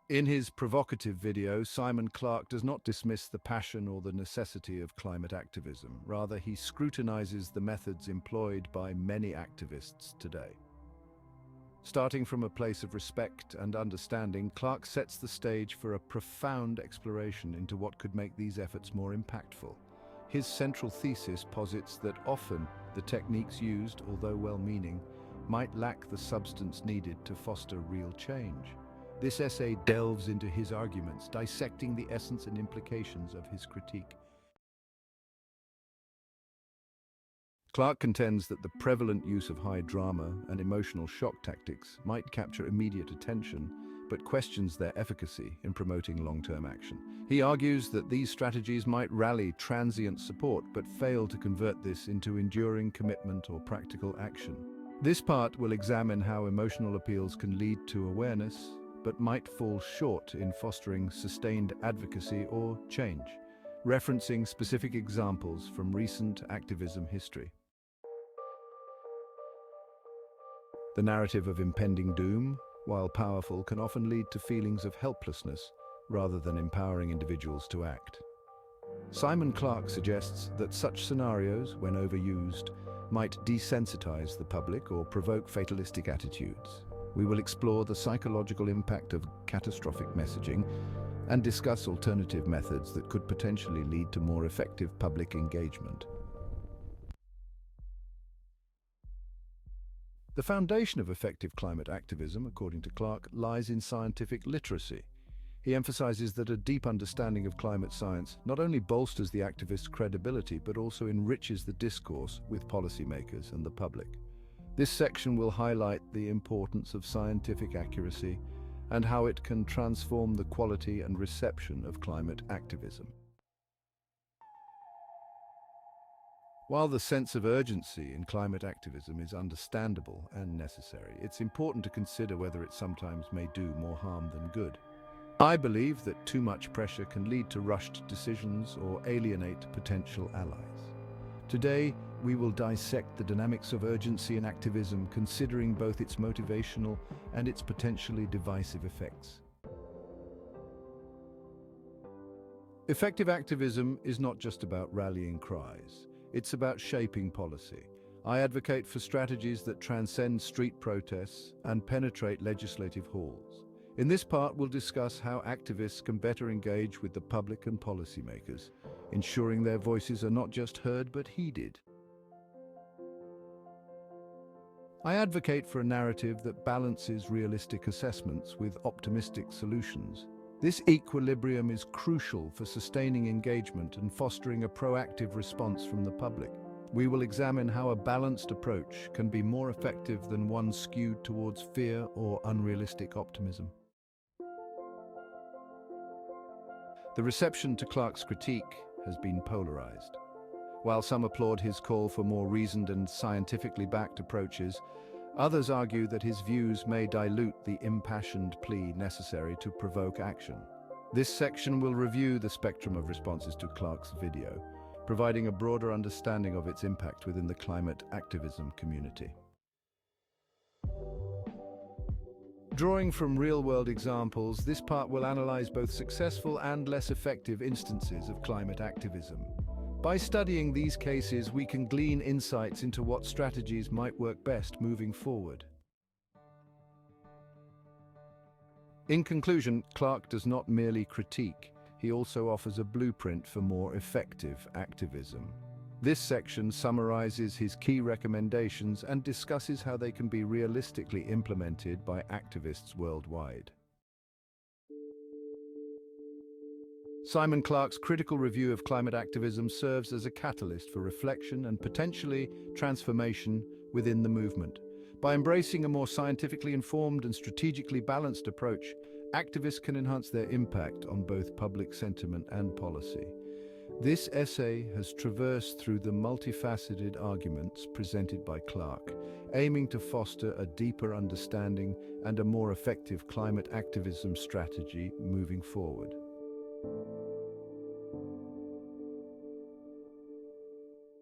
In his provocative video, Simon Clarke does not dismiss the passion or the necessity of climate activism. Rather, he scrutinizes the methods employed by many activists today. Starting from a place of respect and understanding, Clarke sets the stage for a profound exploration into what could make these efforts more impactful. His central thesis posits that often the techniques used, although well-meaning, might lack the substance needed to foster real change. This essay delves into his arguments, dissecting the essence and implications of his critique. Clarke contends that the prevalent use of high drama and emotional shock tactics might capture immediate attention, but questions their efficacy in promoting long-term action. He argues that these strategies might rally transient support, but fail to convert this into enduring commitment or practical action. This part will examine how emotional appeals can lead to awareness, but might fall short in fostering sustained advocacy or change, referencing specific examples from recent activism history. The narrative of impending doom, while powerful, can often lead to feelings of helplessness rather than empowering individuals to act. Simon Clarke suggests that such scenarios, when overused, might desensitize the public or provoke fatalistic attitudes. We will explore the psychological impact of catastrophic messaging and discuss alternative methods that could potentially lead to more effective public engagement. The foundation of effective climate activism, according to Clarke, lies in scientific literacy. He emphasizes that a deep understanding of climate science not only bolsters the activists' credibility, but also enriches the discourse with policymakers and the public. This section will highlight the importance of scientific accuracy and how it can transform the quality and reception of climate activism. While the sense of urgency in climate activism is understandable and necessary, it's important to consider whether it sometimes may do more harm than good. I believe that too much pressure can lead to rushed decisions or alienate potential allies. Today, we will dissect the dynamics of urgency in activism, considering both its motivational and its potentially divisive effects. Effective activism is not just about rallying cries. It's about shaping policy. I advocate for strategies that transcend street protests and penetrate legislative halls. In this part, we'll discuss how activists can better engage with the public and policymakers, ensuring their voices are not just heard but heeded. I advocate for a narrative that balances realistic assessments with optimistic solutions. This equilibrium is crucial for sustaining engagement and fostering a proactive response from the public. We will examine how a balanced approach can be more effective than one skewed towards fear or unrealistic optimism. The reception to Clarke's critique has been polarized. While some applaud his call for more reasoned and scientifically backed approaches, others argue that his views may dilute the impassioned plea necessary to provoke action. This section will review the spectrum of responses to Clarke's video, providing a broader understanding of its impact within the climate activism community. Drawing from real-world examples, this part will analyze both successful and less effective instances of climate activism. By studying these cases, we can glean insights into what strategies might work best moving forward. In conclusion, Clarke does not merely critique, he also offers a blueprint for more effective activism. This section summarizes his key recommendations and discusses how they can be realistically implemented by activists worldwide. Simon Clarke's critical review of climate activism serves as a catalyst for reflection and potentially transformation within the movement. By embracing a more scientifically informed and strategically balanced approach, activists can enhance their impact on both public sentiment and policy. This essay has traversed through the multifaceted arguments presented by Clarke, aiming to foster a deeper understanding and a more effective climate activism strategy moving forward.